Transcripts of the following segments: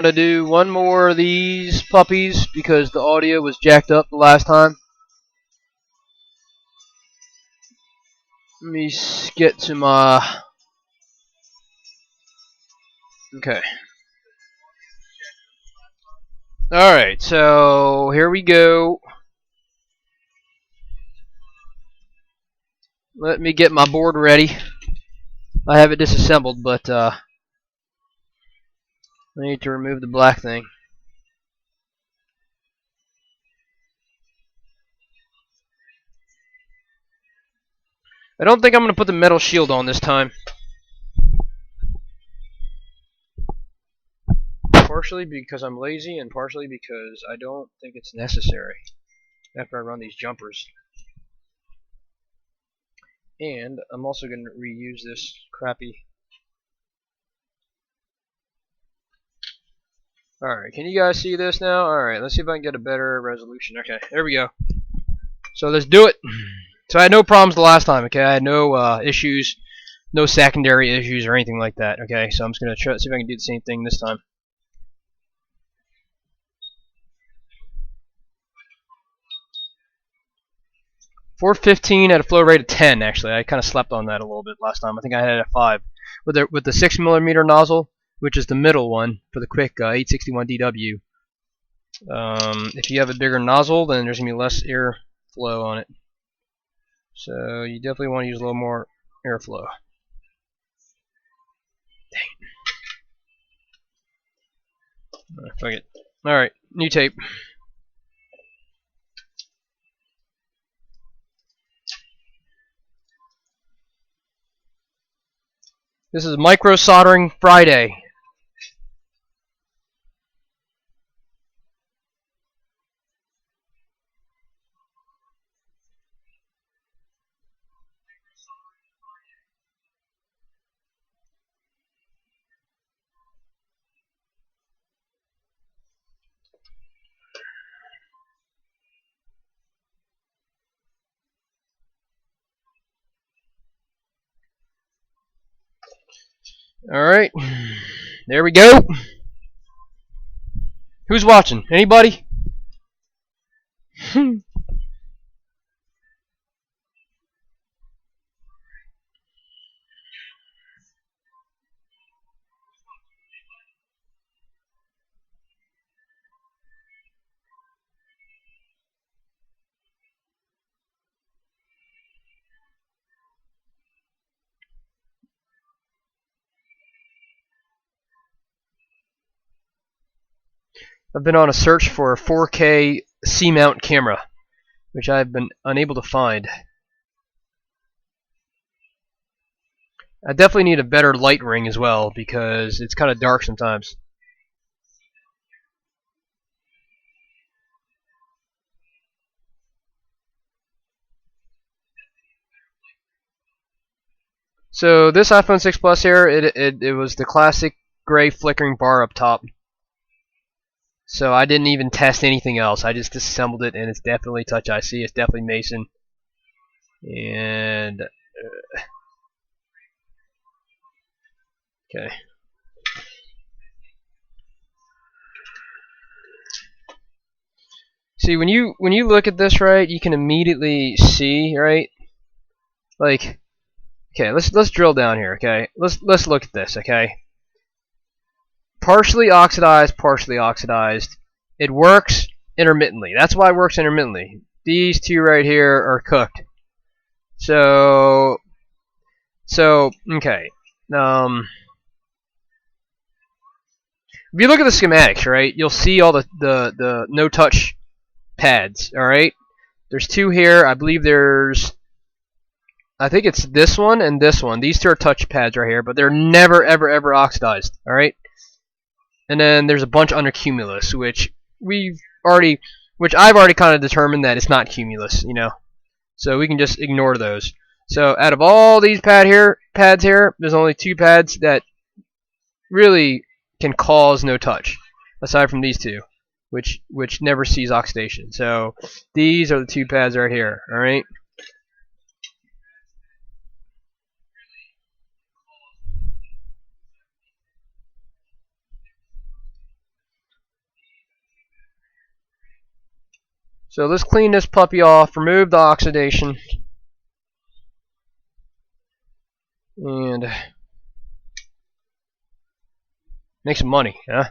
gonna do one more of these puppies because the audio was jacked up the last time. Let me get to my... Okay. Alright, so here we go. Let me get my board ready. I have it disassembled, but I need to remove the black thing. I don't think I'm going to put the metal shield on this time. Partially because I'm lazy, and partially because I don't think it's necessary after I run these jumpers. And I'm also going to reuse this crappy... Alright, can you guys see this now? Alright, let's see if I can get a better resolution. Okay, there we go. So let's do it. So I had no problems the last time, okay? I had no issues, no secondary issues or anything like that, okay? So I'm just going to try see if I can do the same thing this time. .415 at a flow rate of 10, actually. I kind of slept on that a little bit last time. I think I had it at 5. With the 6mm nozzle, which is the middle one for the quick 861 DW. If you have a bigger nozzle, then there's going to be less air flow on it. So you definitely want to use a little more airflow. Dang. Fuck it. Alright, new tape. This is Microsoldering Friday. Alright, there we go. Who's watching? Anybody? I've been on a search for a 4K C-mount camera, which I've been unable to find. I definitely need a better light ring as well, because it's kind of dark sometimes. So this iPhone 6 Plus here, it was the classic gray flickering bar up top. So I didn't even test anything else. I just disassembled it, and it's definitely Touch IC. It's definitely Mason. And okay. See, when you look at this, right, you can immediately see, right? Like, okay, let's drill down here, okay? Let's look at this, okay? Partially oxidized, partially oxidized. It works intermittently. That's why it works intermittently. These two right here are cooked. So okay. If you look at the schematics, right, you'll see all the no touch pads. All right. There's two here. I believe I think it's this one and this one. These two are touch pads right here, but they're never ever oxidized. All right. And then there's a bunch under Cumulus, which I've already kind of determined that it's not Cumulus, you know. So we can just ignore those. So out of all these pads here, there's only two pads that really can cause no touch, aside from these two, which never sees oxidation. So these are the two pads right here. All right. So let's clean this puppy off, remove the oxidation, and make some money, huh?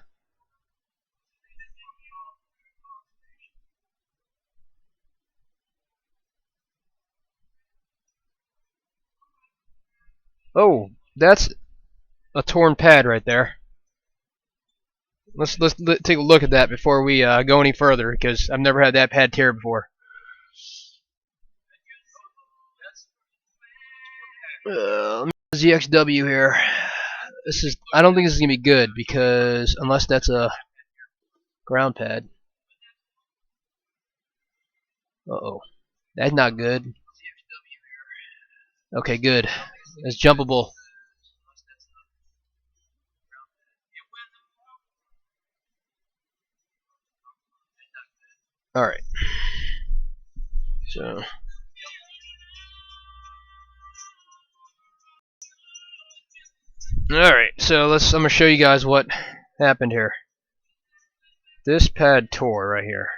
Oh, that's a torn pad right there. Let's take a look at that before we go any further, because I've never had that pad tear before. ZXW here. I don't think this is gonna be good, because unless that's a ground pad. Uh-oh. That's not good. Okay, good. It's jumpable. Alright. So Alright, so I'm gonna show you guys what happened here. This pad tore right here.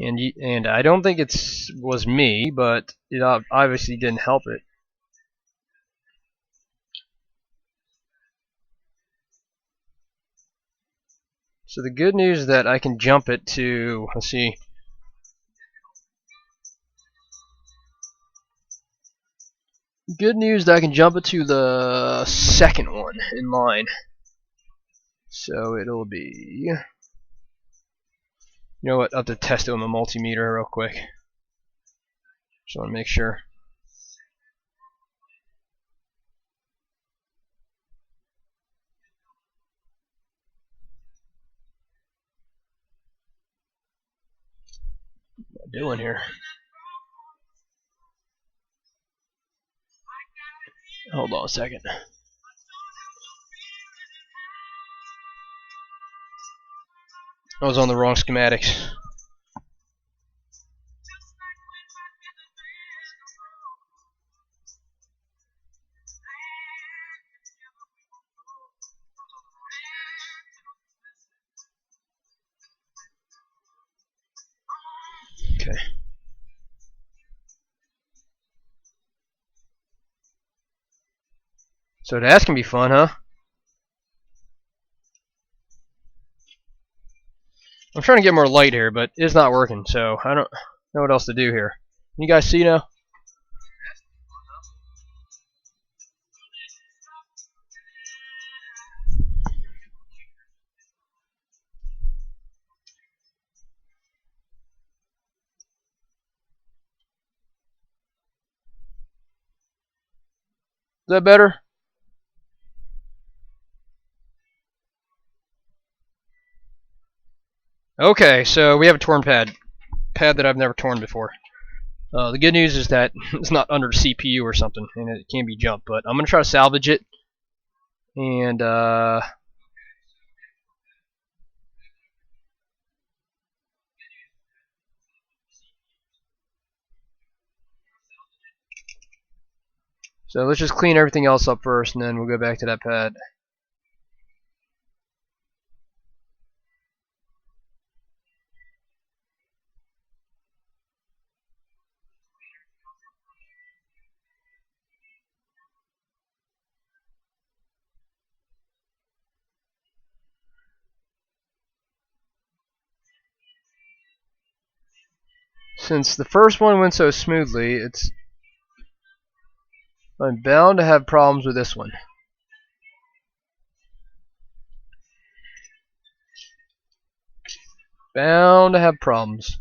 And I don't think it was me, but it obviously didn't help it. So the good news is that I can jump it to, let's see. Good news that I can jump it to the second one in line. So it'll be, you know what, I'll have to test it with my multimeter real quick. Just want to make sure. What am I doing here? Hold on a second. I was on the wrong schematics. Okay. So that's gonna be fun, huh? I'm trying to get more light here, but it's not working, so I don't know what else to do here. You guys see now? Is that better? Okay, so we have a torn pad that I've never torn before. The good news is that it's not under the CPU or something, and it can be jumped. But I'm gonna try to salvage it, and so let's just clean everything else up first, and then we'll go back to that pad. Since the first one went so smoothly, I'm bound to have problems with this one. Bound to have problems.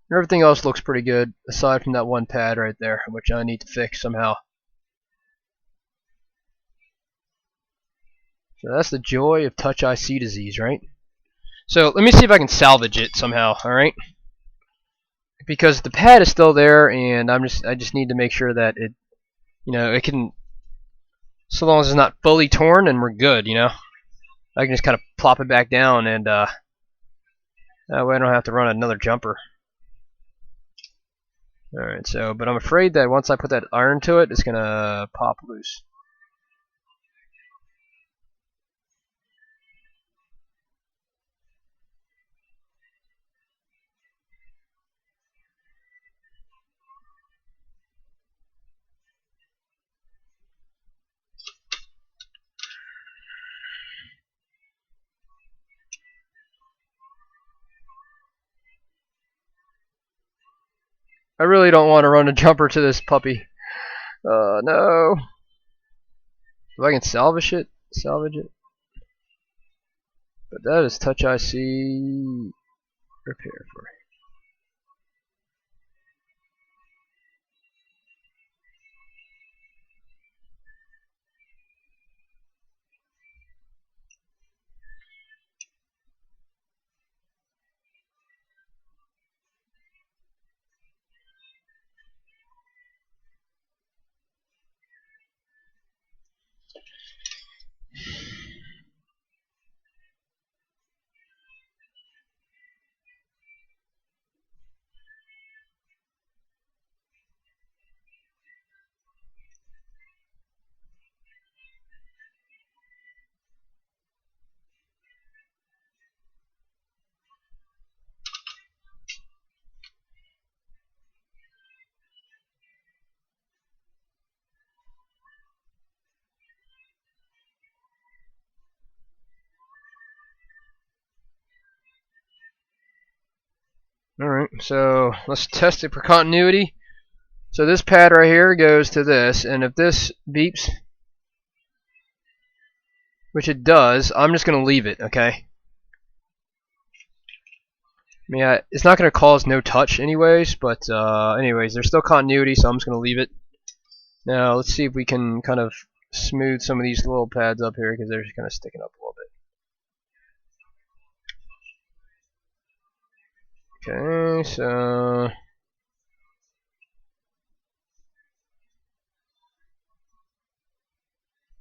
Everything else looks pretty good, aside from that one pad right there, which I need to fix somehow. So that's the joy of touch IC disease, right? So let me see if I can salvage it somehow, alright? Because the pad is still there, and I just need to make sure that it, it can, so long as it's not fully torn, and we're good, I can just kind of plop it back down, and that way I don't have to run another jumper. Alright, so, but I'm afraid that once I put that iron to it, it's gonna pop loose. I really don't want to run a jumper to this puppy. No. If I can salvage it. But that is touch IC repair for. Alright, so let's test it for continuity. So this pad right here goes to this, and if this beeps, which it does, I'm just going to leave it, okay? I mean, it's not going to cause no touch anyways, but anyways, there's still continuity, so I'm just going to leave it. Now, let's see if we can kind of smooth some of these little pads up here, because they're just kind of sticking up a little bit. Okay, so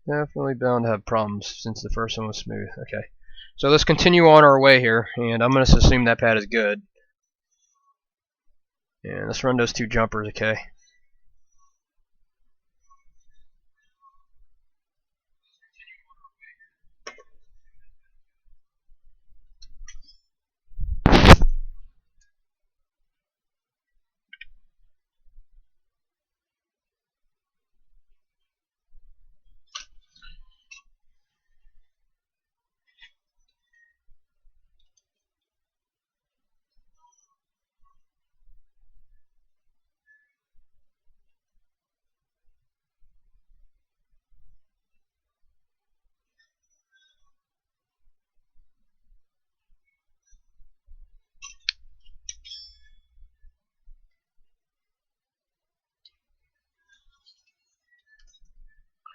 definitely bound to have problems since the first one was smooth. Okay, so let's continue on our way here, and I'm going to assume that pad is good. And let's run those two jumpers, okay?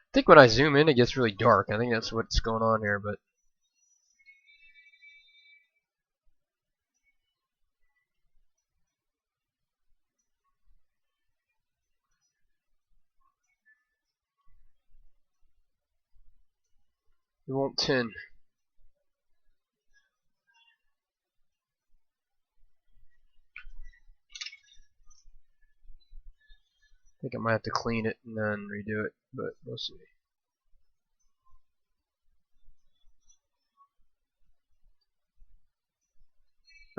I think when I zoom in, it gets really dark. I think that's what's going on here, but it won't tin. I think I might have to clean it and then redo it, but we'll see.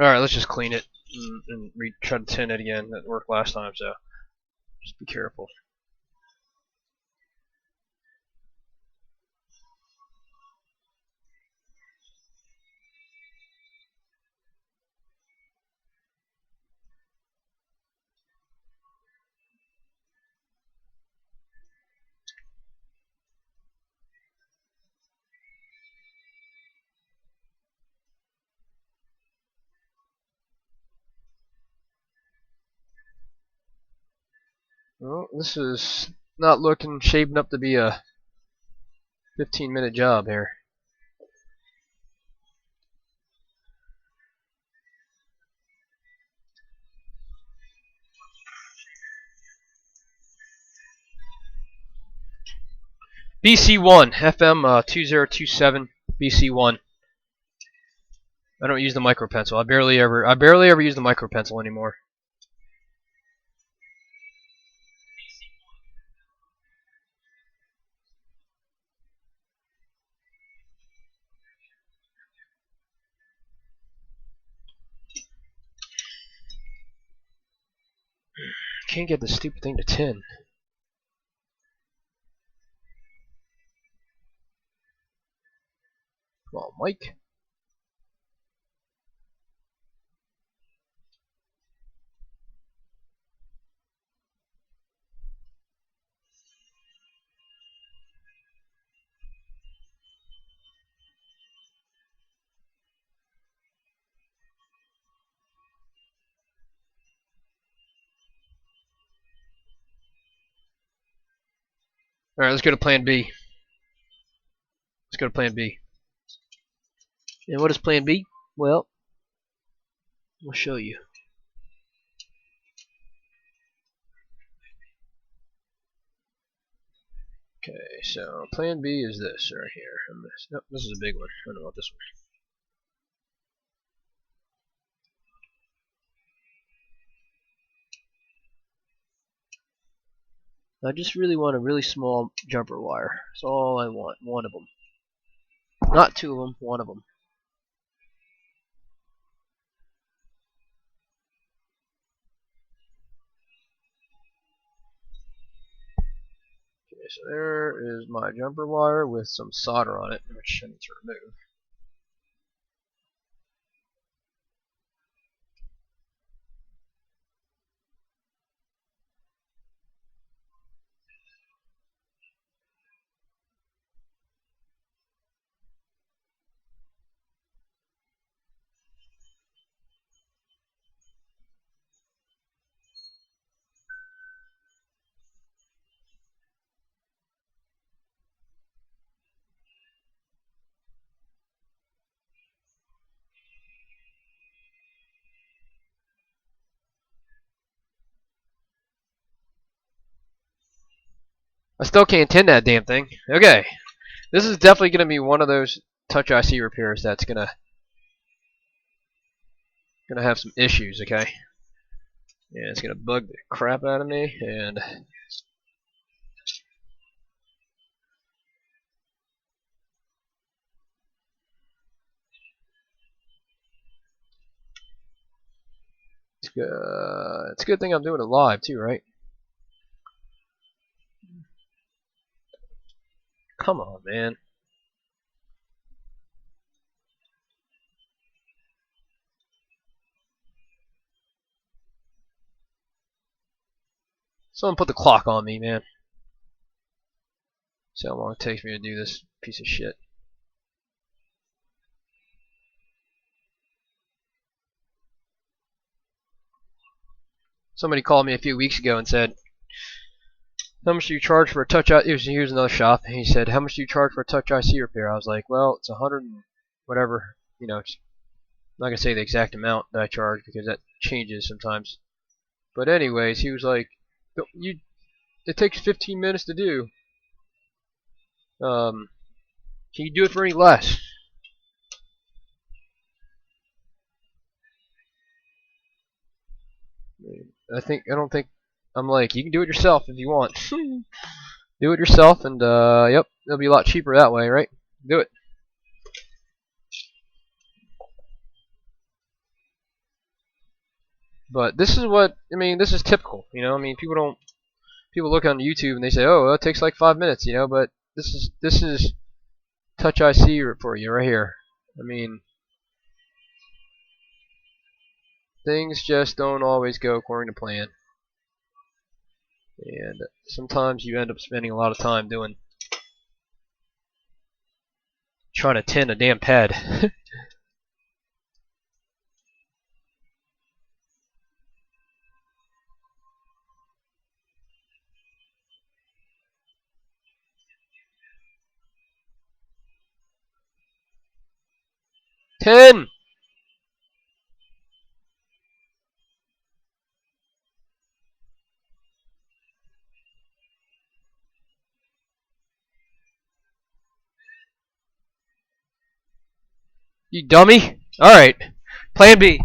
Alright, let's just clean it and try to tin it again. That worked last time, so just be careful. Well, this is not shaping up to be a 15-minute job here. BC1 FM 2027 BC1. I don't use the micro pencil. I barely ever use the micro pencil anymore. can't get this stupid thing to 10. Come on, Mike. Alright, let's go to plan B. Let's go to plan B. And what is plan B? Well, I'll show you. Okay, so plan B is this right here. Nope, this is a big one. I don't know about this one. I just really want a really small jumper wire. That's all I want. One of them. Not two of them, one of them. Okay, so there is my jumper wire with some solder on it, which I need to remove. I still can't tin that damn thing. Okay, this is definitely going to be one of those Touch IC repairs that's gonna have some issues. Okay, and it's gonna bug the crap out of me, and it's a good thing I'm doing it live too, right? Come on, man. Someone put the clock on me, man. See how long it takes me to do this piece of shit. Somebody called me a few weeks ago and said, how much do you charge for a Touch IC? Here's another shop. And he said, how much do you charge for a Touch IC repair? I was like, well, it's 100 and whatever. You know, it's I'm not going to say the exact amount that I charge because that changes sometimes. But anyways, he was like, it takes 15 minutes to do. Can you do it for any less? I don't think, I'm like, you can do it yourself if you want. Do it yourself, and yep, it'll be a lot cheaper that way, right? Do it. But this is what I mean. This is typical, you know. I mean, people look on YouTube and they say, oh, well, it takes like 5 minutes, you know. But this is Touch IC for you right here. I mean, things just don't always go according to plan. And sometimes you end up spending a lot of time trying to tin a damn pad. Tin! You dummy! Alright. Plan B.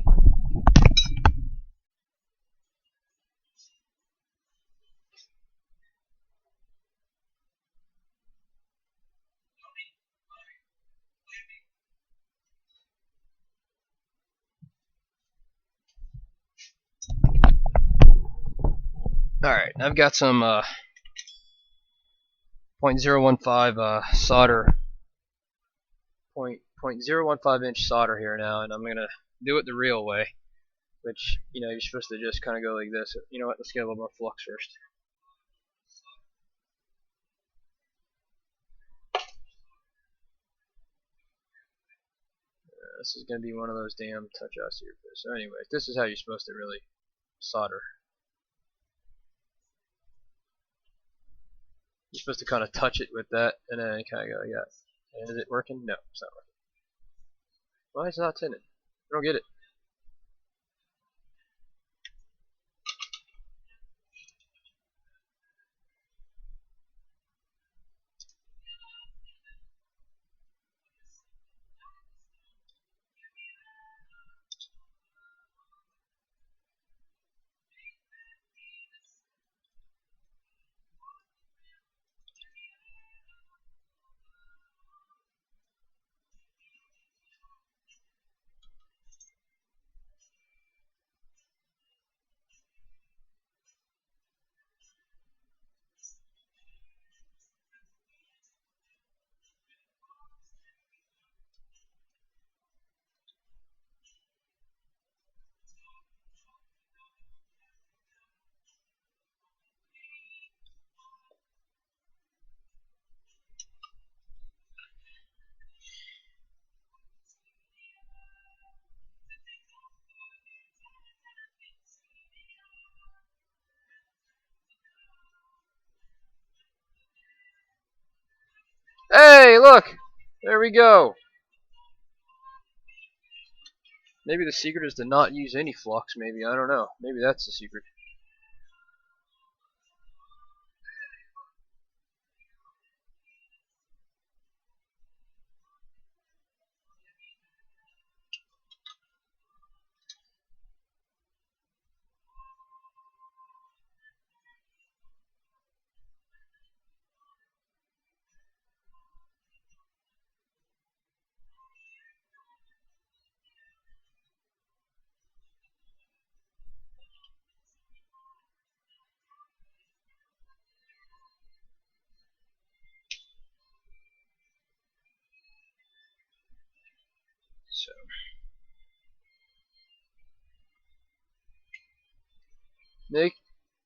Alright, I've got some .015 solder, 0.015 inch solder here now, and I'm gonna do it the real way, which, you know, you're supposed to just kind of go like this. You know what, let's get a little more flux first. This is gonna be one of those damn touch-outs here. So anyway, this is how you're supposed to really solder. You're supposed to kind of touch it with that, and then kind of go like that. And is it working? No, it's not working. Why is it not tinted? I don't get it. Hey, look! There we go. Maybe the secret is to not use any flux, maybe. I don't know. Maybe that's the secret. So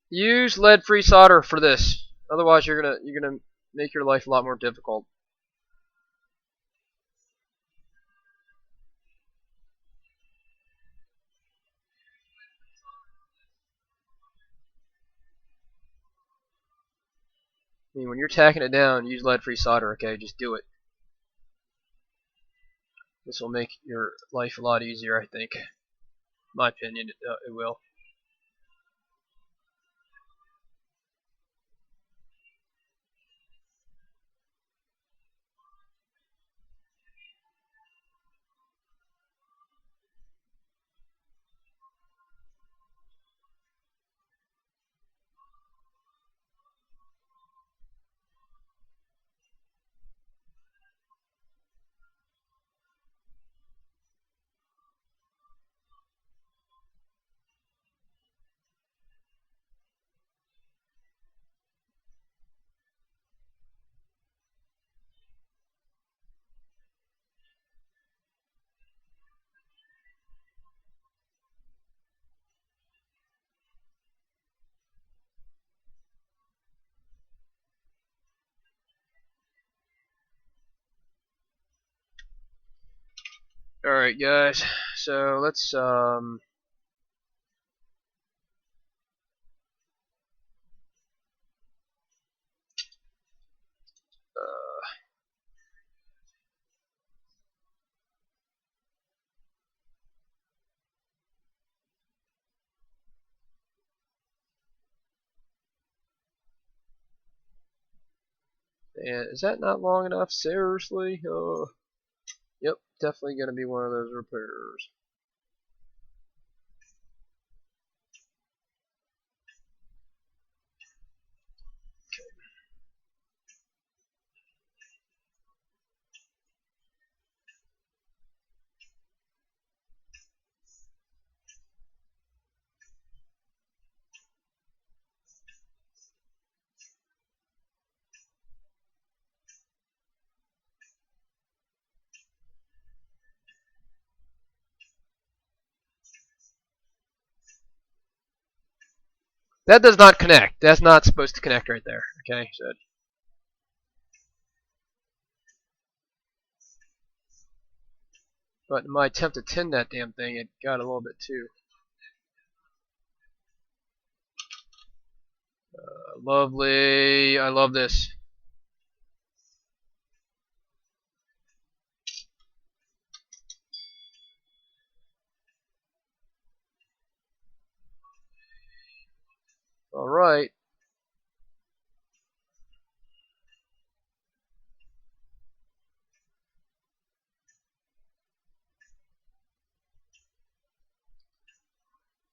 use lead-free solder for this. Otherwise, you're gonna make your life a lot more difficult. I mean, when you're tacking it down, use lead-free solder. Okay, just do it. This will make your life a lot easier, I think. In my opinion, it will. Alright, guys. So let's and is that not long enough? Seriously? Oh, yep, definitely gonna be one of those repairs. That does not connect. That's not supposed to connect right there. Okay, so. But in my attempt to tin that damn thing, it got a little bit too. Lovely. I love this. Alright.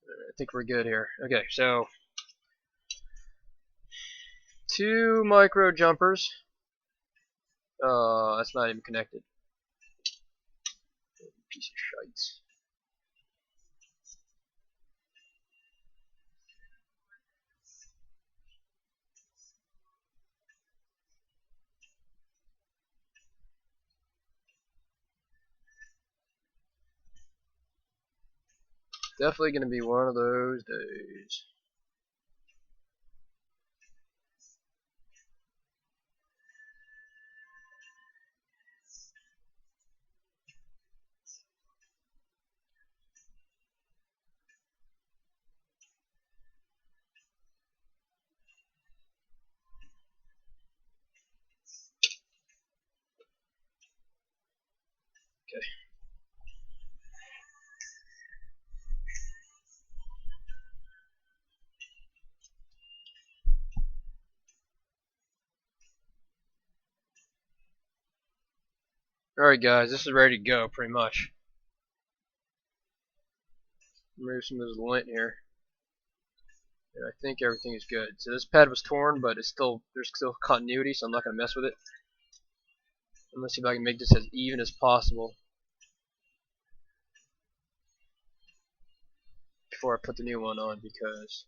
I think we're good here. Okay, so 2 micro jumpers. That's not even connected. Piece of shite. Definitely gonna be one of those days. Okay. Alright guys, this is ready to go pretty much. Remove some of this lint here. And I think everything is good. So this pad was torn, but it's still there's still continuity, so I'm not gonna mess with it. I'm gonna see if I can make this as even as possible before I put the new one on, because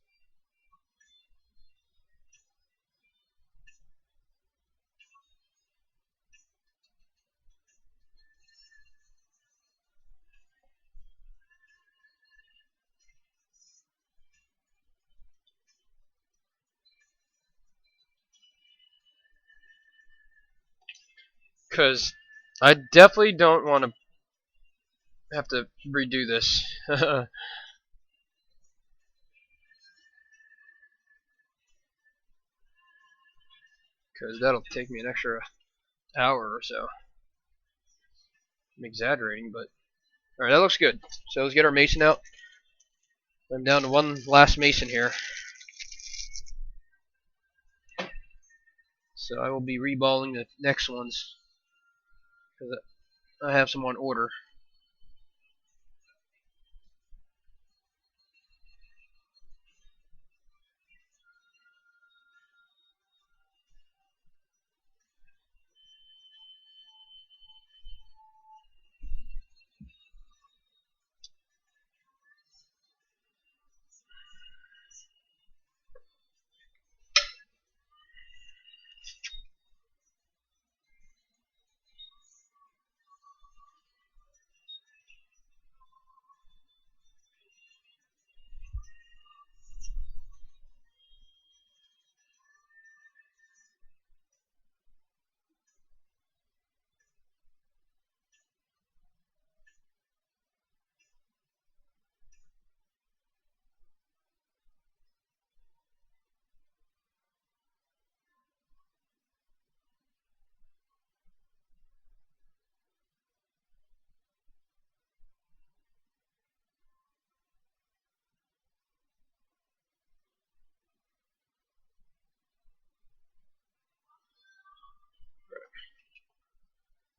I definitely don't want to have to redo this. Because that'll take me an extra hour or so. I'm exaggerating, but alright, that looks good. So let's get our mason out. I'm down to one last mason here. So I will be reballing the next ones, because I have some on order.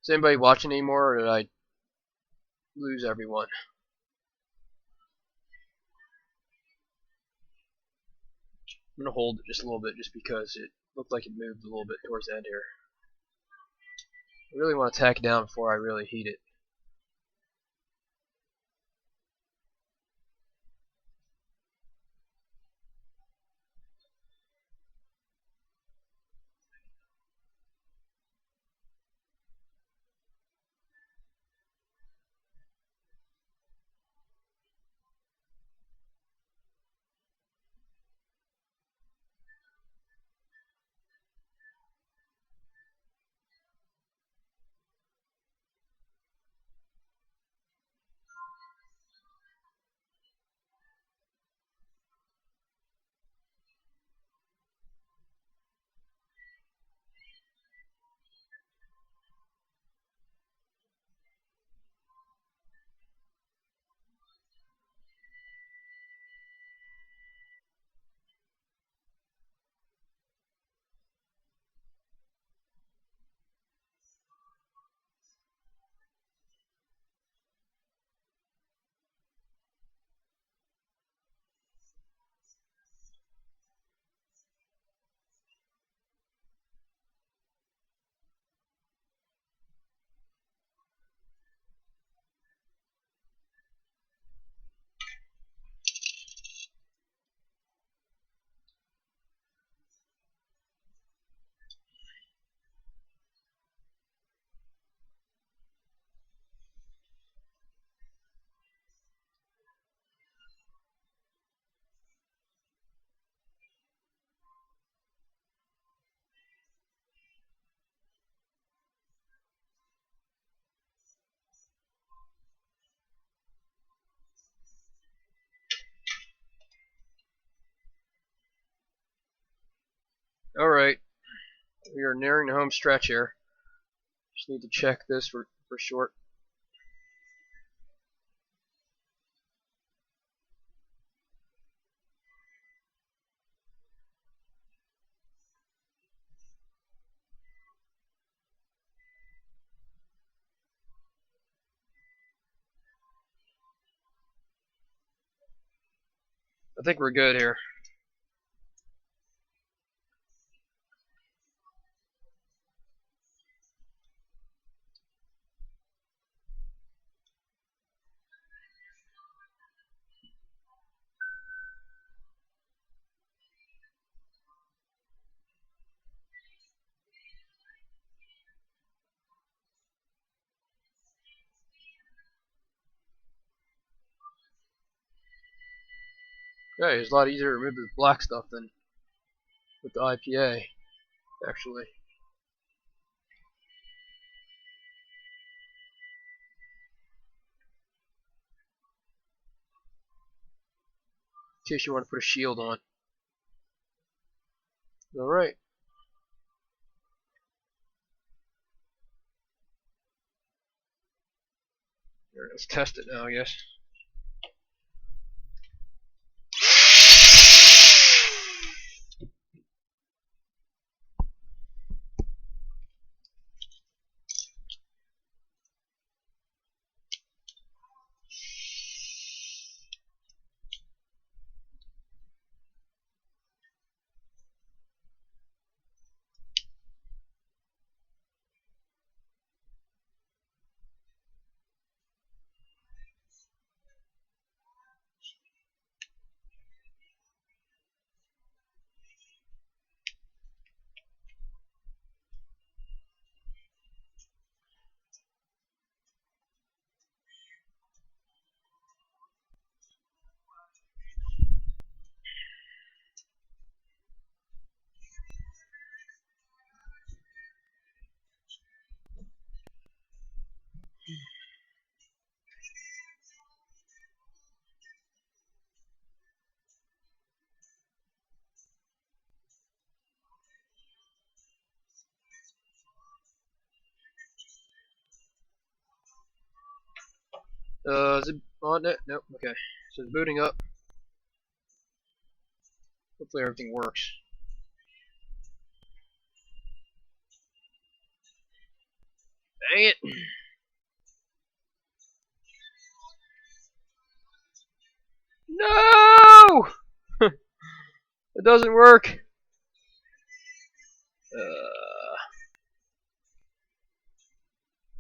Is anybody watching anymore, or did I lose everyone? I'm going to hold it just a little bit, just because it looked like it moved a little bit towards the end here. I really want to tack it down before I really heat it. Alright, we are nearing the home stretch here. Just need to check this for short. I think we're good here. Okay, it's a lot easier to remove this black stuff than with the IPA, actually. In case you want to put a shield on. Alright. Let's test it now, I guess. Is it on it? Nope, okay. So it's booting up. Hopefully everything works. Dang it! No! It doesn't work!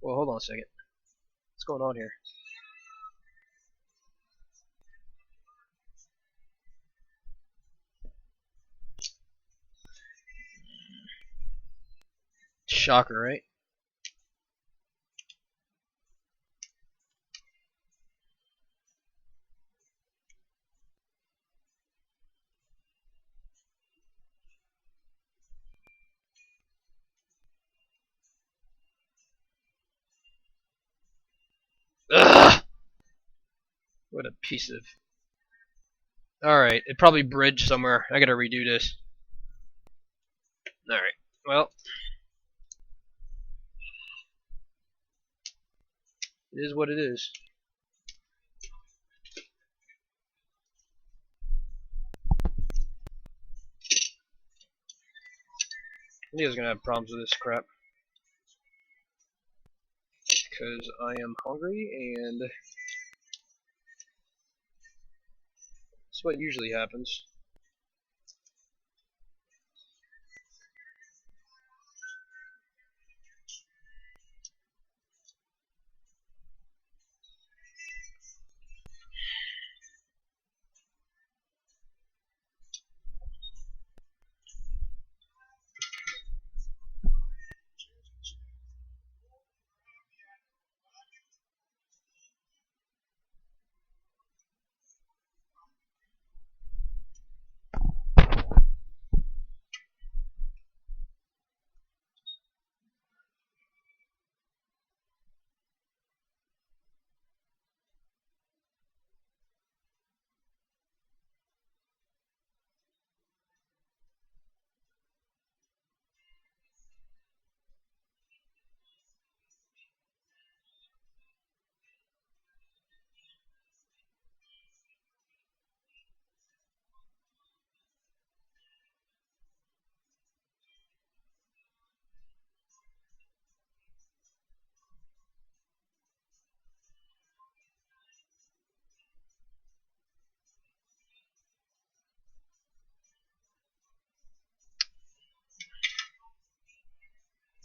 Well, hold on a second. What's going on here? Shocker, right? Ugh! What a piece of... Alright, it probably bridged somewhere. I gotta redo this. Alright, well. It is what it is. I knew I was gonna have problems with this crap. Because I am hungry and that's what usually happens.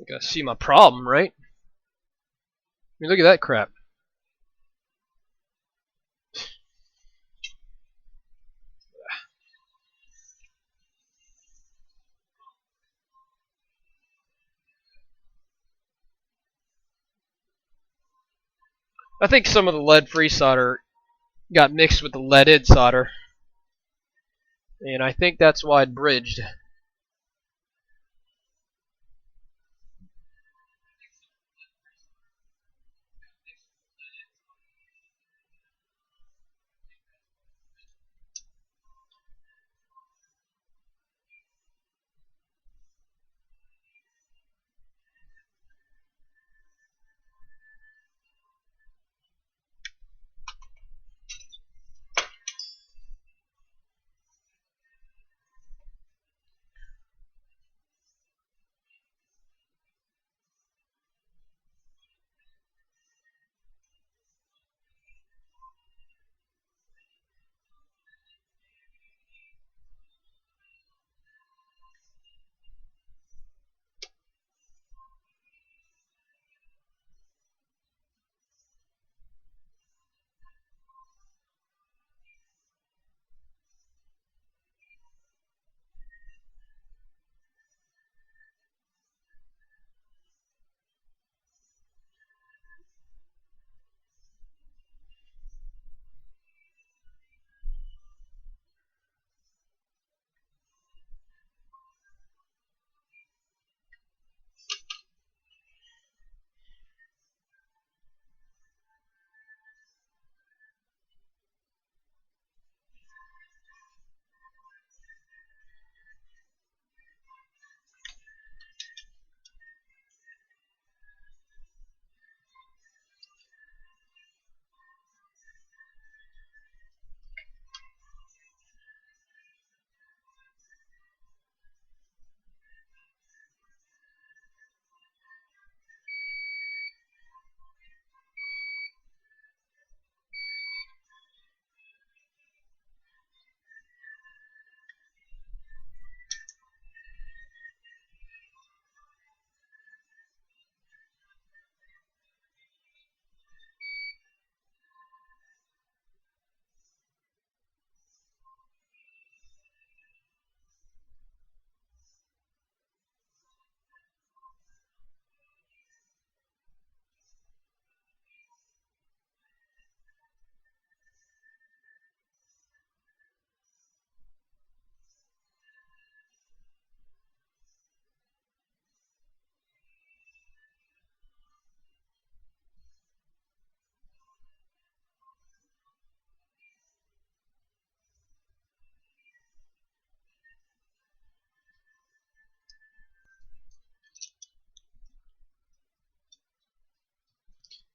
You gotta see my problem, right? I mean, look at that crap. I think some of the lead-free solder got mixed with the leaded solder, and I think that's why it bridged.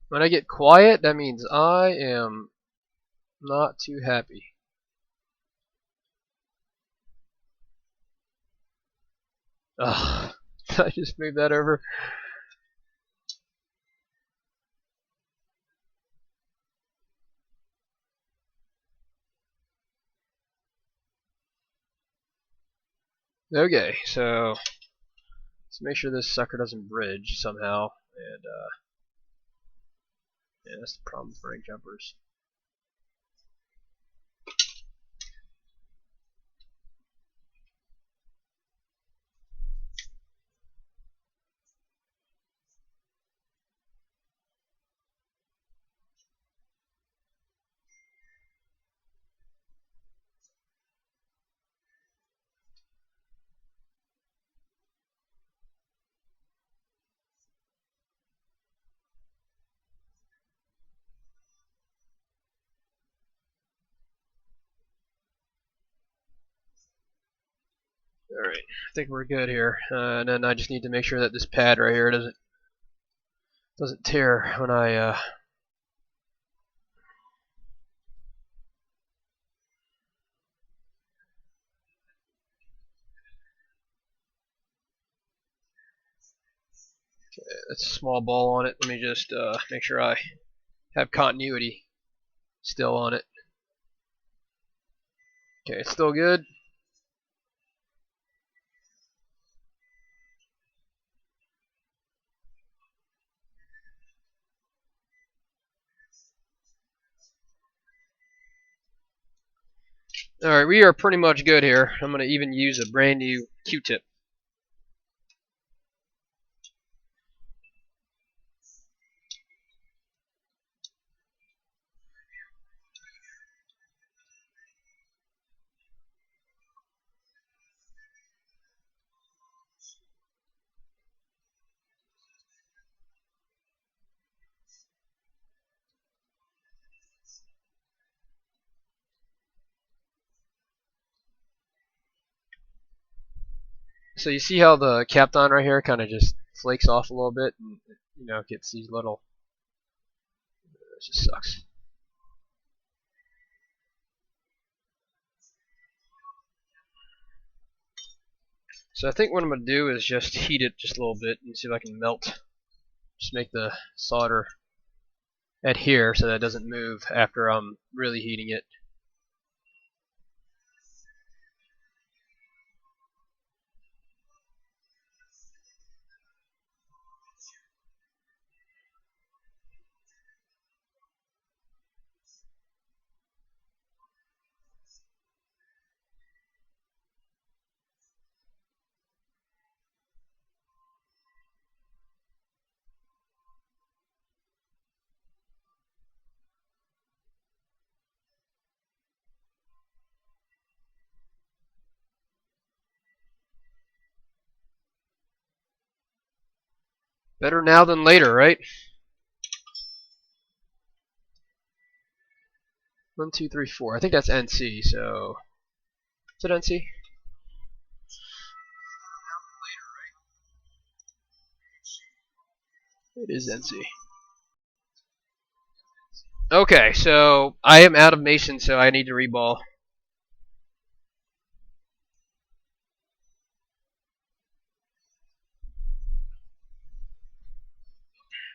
When I get quiet, that means I am not too happy. Ugh. I just moved that over. Okay, so let's make sure this sucker doesn't bridge somehow. And yeah, that's the problem with brake jumpers. Alright, I think we're good here. And then I just need to make sure that this pad right here doesn't tear when I that's a small ball on it. Let me just make sure I have continuity still on it. Okay, it's still good. Alright, we are pretty much good here. I'm going to even use a brand new Q-tip. So you see how the Kapton right here kind of just flakes off a little bit, and gets these little. It just sucks. So I think what I'm gonna do is just heat it just a little bit and see if I can melt. Just make the solder adhere so that it doesn't move after I'm really heating it. Better now than later, right? 1, 2, 3, 4. I think that's NC. So is it NC? It is NC. Okay, so I am out of Mason, so I need to reball.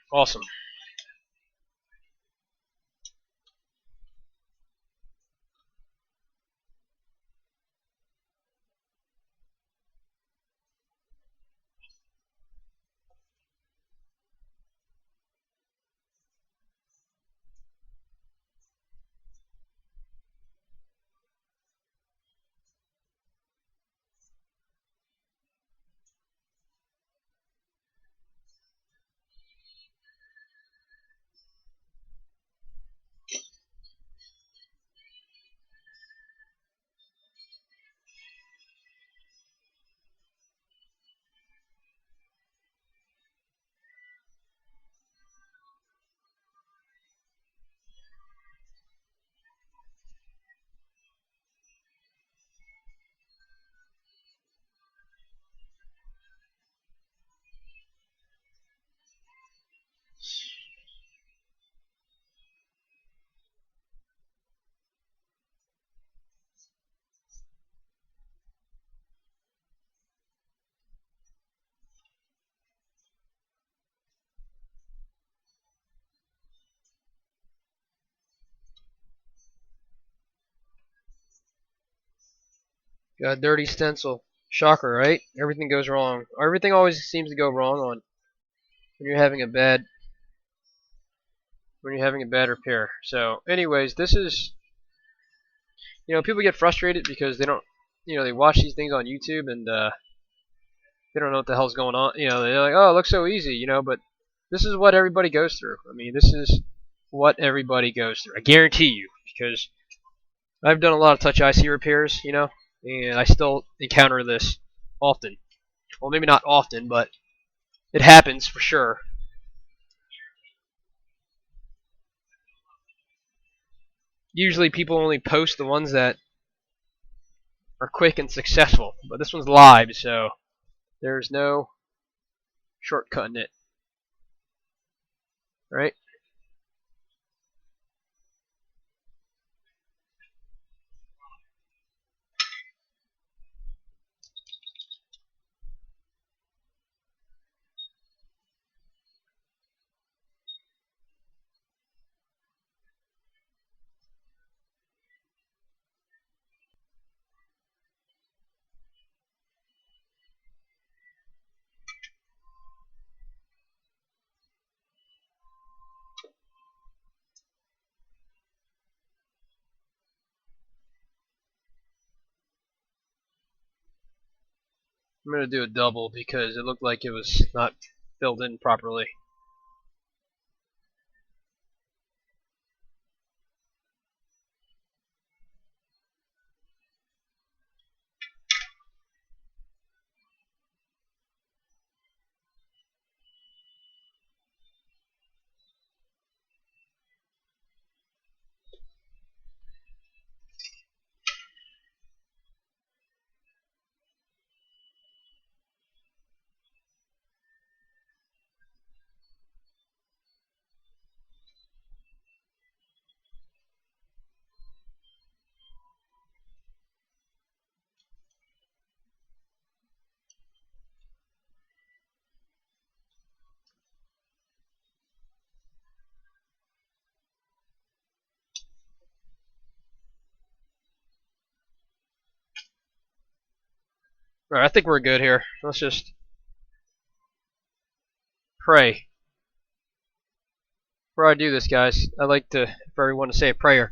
Awesome. Got a dirty stencil. Shocker, right? Everything goes wrong. Everything always seems to go wrong on when you're having a bad repair. So, anyways, this is people get frustrated because they don't they watch these things on YouTube and they don't know what the hell's going on. They're like, oh, it looks so easy, but this is what everybody goes through. I mean, this is what everybody goes through. I guarantee you, because I've done a lot of touch IC repairs, and I still encounter this often. Well, maybe not often, but it happens for sure. Usually people only post the ones that are quick and successful, but this one's live, so there's no shortcutting it, right? I'm gonna do a double because it looked like it was not filled in properly. Alright, I think we're good here. Let's just pray. Before I do this, guys, I'd like for everyone to say a prayer.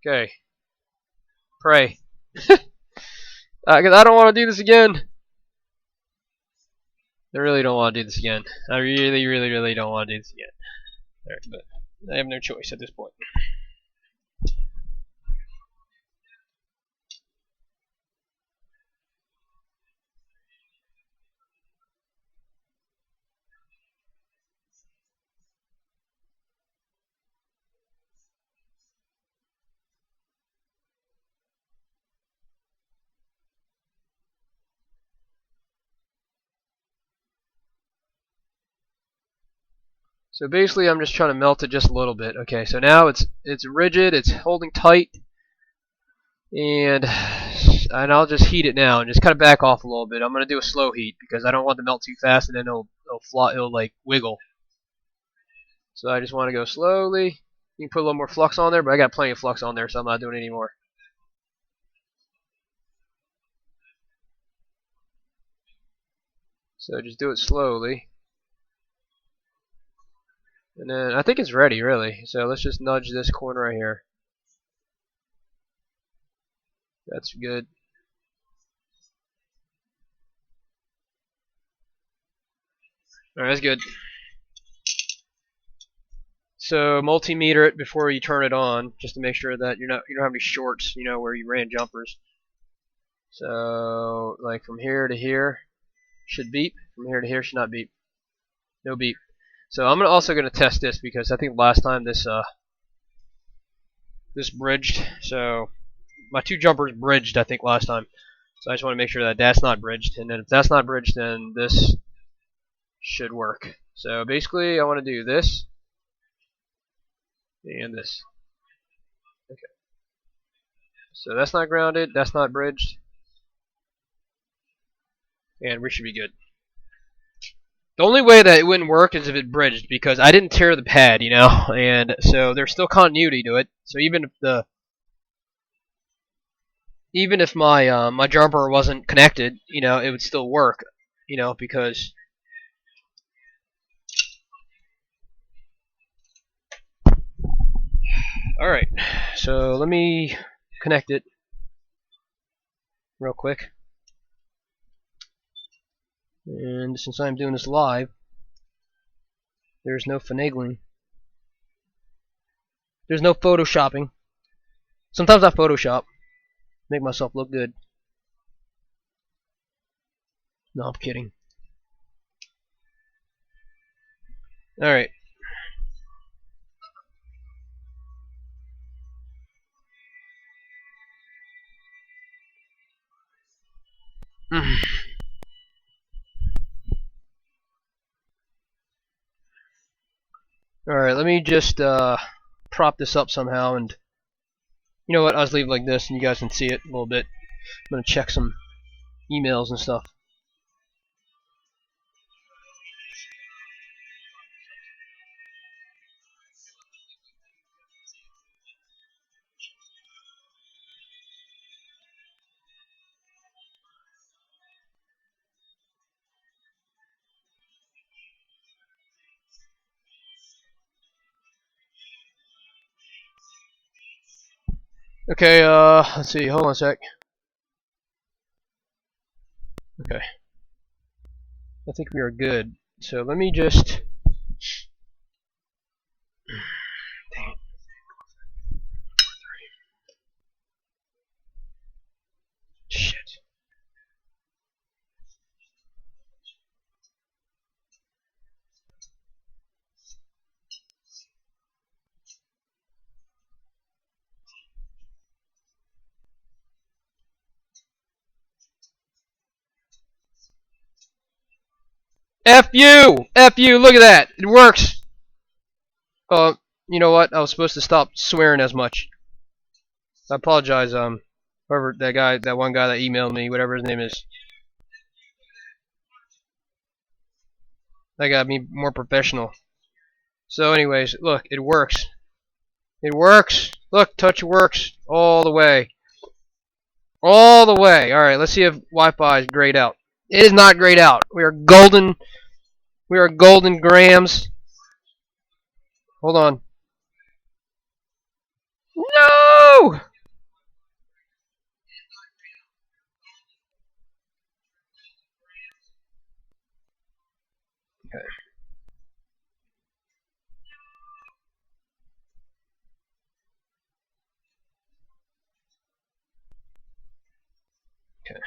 Okay. Pray. Because I don't want to do this again. I really don't want to do this again. I really, really, really don't want to do this again. Alright, but I have no choice at this point. So basically, I'm just trying to melt it just a little bit. Okay, so now it's rigid, it's holding tight, and I'll just heat it now and just kind of back off a little bit. I'm gonna do a slow heat because I don't want to melt too fast and then it'll like wiggle. So I just want to go slowly. You can put a little more flux on there, but I got plenty of flux on there, so I'm not doing it anymore. So just do it slowly. And then I think it's ready, really. So let's just nudge this corner right here. That's good. Alright, that's good. So multimeter it before you turn it on, just to make sure that you don't have any shorts, where you ran jumpers. So like from here to here should beep. From here to here should not beep. No beep. So I'm also gonna test this because I think last time this bridged. So my two jumpers bridged, I think, last time. So I just want to make sure that that's not bridged, and then if that's not bridged, then this should work. So basically, I want to do this and this. Okay. So that's not grounded, that's not bridged, and we should be good. The only way that it wouldn't work is if it bridged, because I didn't tear the pad, and so there's still continuity to it. So even if my my jumper wasn't connected, it would still work, because. All right, so let me connect it real quick. And since I'm doing this live, there's no finagling. There's no photoshopping. Sometimes I Photoshop, make myself look good. No, I'm kidding. Alright. Alright, let me just prop this up somehow, and you know what, I'll just leave it like this and you guys can see it a little bit. I'm gonna check some emails and stuff. Okay, let's see. Hold on a sec. Okay. I think we are good. So let me just. Dang it. Shit. F you! F you! Look at that! It works! You know what? I was supposed to stop swearing as much. I apologize, whoever that one guy that emailed me, whatever his name is. That got me more professional. So anyways, look, it works. It works! Look, touch works all the way. All the way. Alright, let's see if Wi-Fi is grayed out. It is not grayed out. We are golden. We are golden grams. Hold on. No! Okay. Okay.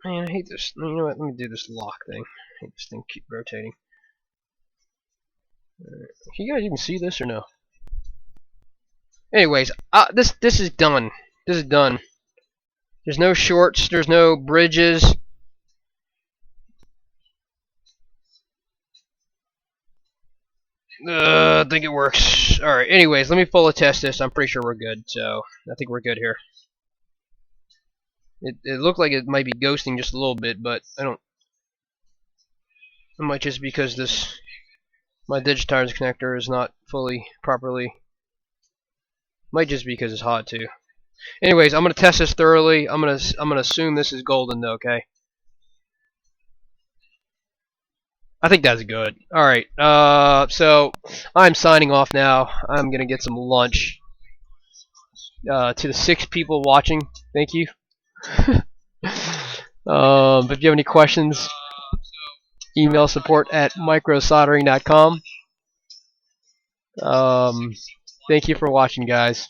Man, I hate this. You know what? Let me do this lock thing. I hate this thing keep rotating. Can you guys even see this or no? Anyways, this is done. This is done. There's no shorts. There's no bridges. I think it works. Alright, anyways, let me fully test this. I'm pretty sure we're good, so I think we're good here. It looked like it might be ghosting just a little bit, but I don't. It might just because my digitizer connector is not fully properly. Might just because it's hot too. Anyways, I'm gonna test this thoroughly. I'm gonna assume this is golden though, okay? I think that's good. Alright, so I'm signing off now. I'm gonna get some lunch. To the 6 people watching, thank you. If you have any questions, email support@microsoldering.com. Thank you for watching, guys.